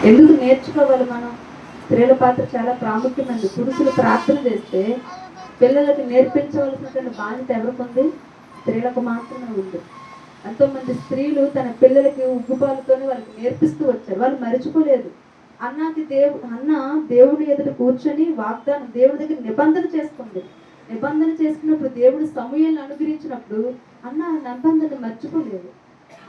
ఎందుకు నేర్చుకోవాలి మనం? స్త్రీల పాత్ర చాలా ప్రాముఖ్యమైనది. పురుషులు ప్రార్థన చేస్తే పిల్లలకు నేర్పించవలసినటువంటి బాధ్యత ఎవరికి ఉంది? స్త్రీలకు మాత్రమే ఉంది. ఎంతోమంది స్త్రీలు తన పిల్లలకి ఉగ్గుపాలతోనే వాళ్ళకి నేర్పిస్తూ వచ్చారు. వాళ్ళు మర్చిపోలేదు. అన్న దేవుడి ఎదుట కూర్చొని వాగ్దానం దేవుడి దగ్గర నిబంధన చేసుకుంది. నిబంధన చేసుకున్నప్పుడు దేవుడు సమూయేలును అనుగ్రహించినప్పుడు అన్న నిబంధన మర్చిపోలేదు.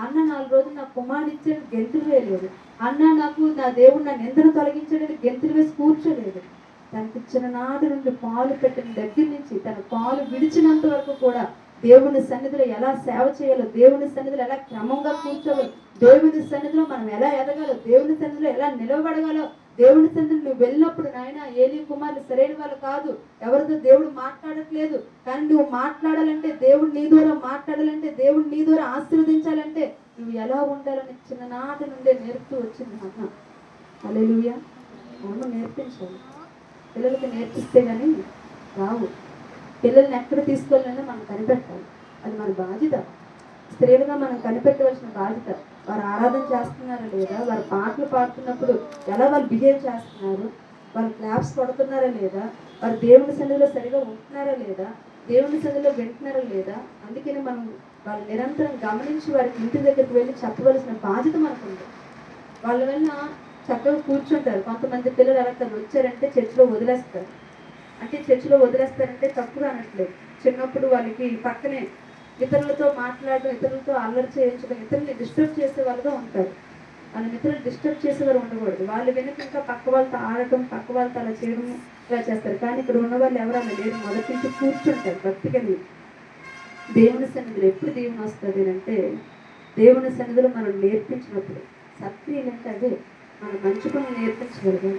అన్న 4 రోజులు నాకు కుమారుడు ఇచ్చాడు, గెంతులు వేయలేదు. అన్న నాకు నా దేవుడు నా నిందను తొలగించాడని గెంతులు వేసి కూర్చోలేదు. తనకిచ్చిన నాటి నుండి పాలు పెట్టిన దగ్గర నుంచి తన పాలు విడిచినంత వరకు కూడా దేవుని సన్నిధిలో ఎలా సేవ చేయాలో, దేవుని సన్నిధిలో ఎలా క్రమంగా కూర్చోవాలో, దేవుని సన్నిధిలో మనం ఎలా ఎదగాలో, దేవుని సన్నిధిలో ఎలా నిలవబడగాలో, దేవుని సన్నిధిలో నువ్వు వెళ్ళినప్పుడు నాయన ఏలీ కుమారులు సరైన వాళ్ళు కాదు, ఎవరితో దేవుడు మాట్లాడట్లేదు, కానీ నువ్వు మాట్లాడాలంటే దేవుడు నీ ద్వారా మాట్లాడాలంటే దేవుడు నీ ద్వారా ఆశీర్వదించాలంటే నువ్వు ఎలా ఉండాలని చిన్ననాటి నుండే నేర్పుతూ వచ్చింది అన్న. హల్లెలూయా. మనం నేర్పించాలి. పిల్లలకి నేర్పిస్తే కానీ రావు. పిల్లల్ని ఎక్కడ తీసుకెళ్ళాలని మనం కనిపెట్టాలి. అది మన బాధ్యత. స్త్రీలుగా మనం కనిపెట్టవలసిన బాధ్యత. వారు ఆరాధన చేస్తున్నారా లేదా, వారు పాటలు పాడుతున్నప్పుడు ఎలా వాళ్ళు బిహేవ్ చేస్తున్నారు, వాళ్ళు క్లాప్స్ కొడుతున్నారా లేదా, వారు దేవుని సన్నిధిలో సరిగా ఉంటున్నారా లేదా, దేవుని సన్నిధిలో వింటున్నారా లేదా. అందుకని మనం వాళ్ళు నిరంతరం గమనించి వారికి ఇంటి దగ్గరికి వెళ్ళి చెప్పవలసిన బాధ్యత మనకుంది. వాళ్ళ వల్ల చక్కగా కూర్చుంటారు. కొంతమంది పిల్లలు ఎలా వచ్చారంటే చర్చిలో వదిలేస్తారు. అంటే చర్చిలో వదిలేస్తారంటే తప్పుగా అనట్లేదు. చిన్నప్పుడు వాళ్ళకి పక్కనే ఇతరులతో మాట్లాడడం, ఇతరులతో అల్లరి చేయించడం, ఇతరుల్ని డిస్టర్బ్ చేసే వాళ్ళుగా ఉంటారు. మనం ఇతరులు డిస్టర్బ్ చేసేవారు ఉండకూడదు. వాళ్ళు వెనక ఇంకా పక్క వాళ్ళతో ఆడటం, పక్క వాళ్ళతో అలా చేయడం ఇలా చేస్తారు. కానీ ఇక్కడ ఉన్న వాళ్ళు ఎవరు అలా లేరు. మొదటి నుంచి కూర్చుంటారు భక్తికని. దేవుని సన్నిధిలో ఎప్పుడు దేవుని వస్తుంది అంటే దేవుని సన్నిధిలో మనం నేర్పించినప్పుడు. సత్క్రియలు అంటే అదే, మనం మంచి పనులు నేర్పించగలిగాం.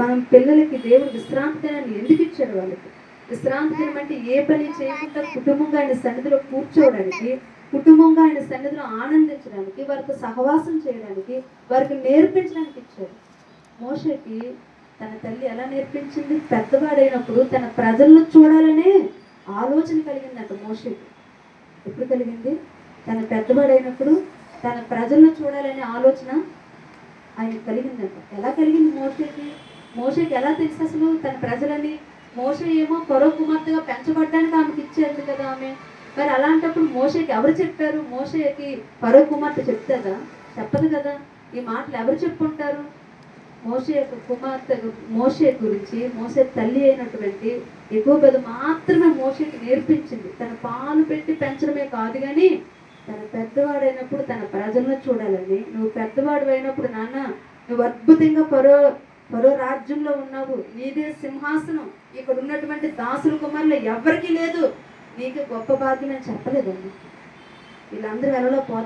మనం పిల్లలకి దేవుడు విశ్రాంతి దినాన్ని ఎందుకు ఇచ్చాడు? వాళ్ళకి విశ్రాంతి దినం అంటే ఏ పని చేయకుండా కుటుంబంగా ఆయన సన్నిధిలో కూర్చోవడానికి, కుటుంబంగా ఆయన సన్నిధిలో ఆనందించడానికి, వారికి సహవాసం చేయడానికి, వారికి నేర్పించడానికి ఇచ్చాడు. మోషేకి తన తల్లి ఎలా నేర్పించింది? పెద్దవాడైనప్పుడు తన ప్రజలను చూడాలనే ఆలోచన కలిగిందంట మోషేకి. ఎప్పుడు కలిగింది? తన పెద్దవాడైనప్పుడు తన ప్రజలను చూడాలనే ఆలోచన ఆయనకు కలిగిందంట. ఎలా కలిగింది మోషేకి? మోషేకి ఎలా తెలుసు అసలు తన ప్రజలని? మోషే ఏమో ఫరో కుమార్తెగా పెంచబడ్డానికి ఆమెకి ఇచ్చేది కదా ఆమె. మరి అలాంటప్పుడు మోషేకి ఎవరు చెప్పారు? మోషేకి ఫరో కుమార్తె చెప్తుందా? చెప్పదు కదా. ఈ మాటలు ఎవరు చెప్పుకుంటారు? మోషే యొక్క కుమార్తె మోషే గురించి మోషే తల్లి అయినటువంటి యెహోబెద మాత్రమే మోషేకి నేర్పించింది. తన పాలు పెట్టి పెంచడమే కాదు కానీ తన పెద్దవాడైనప్పుడు తన ప్రజలను చూడాలని. నువ్వు పెద్దవాడు అయినప్పుడు నాన్న నువ్వు అద్భుతంగా ఫరో రాజ్యంలో ఉన్నావు, నీదే సింహాసనం, ఇక్కడ ఉన్నటువంటి దాసుల కుమారులు ఎవరికీ లేదు, నీకు గొప్ప భాగ్యం అని చెప్పలేదండి. వీళ్ళందరూ వెళ్ళలో పోతారు.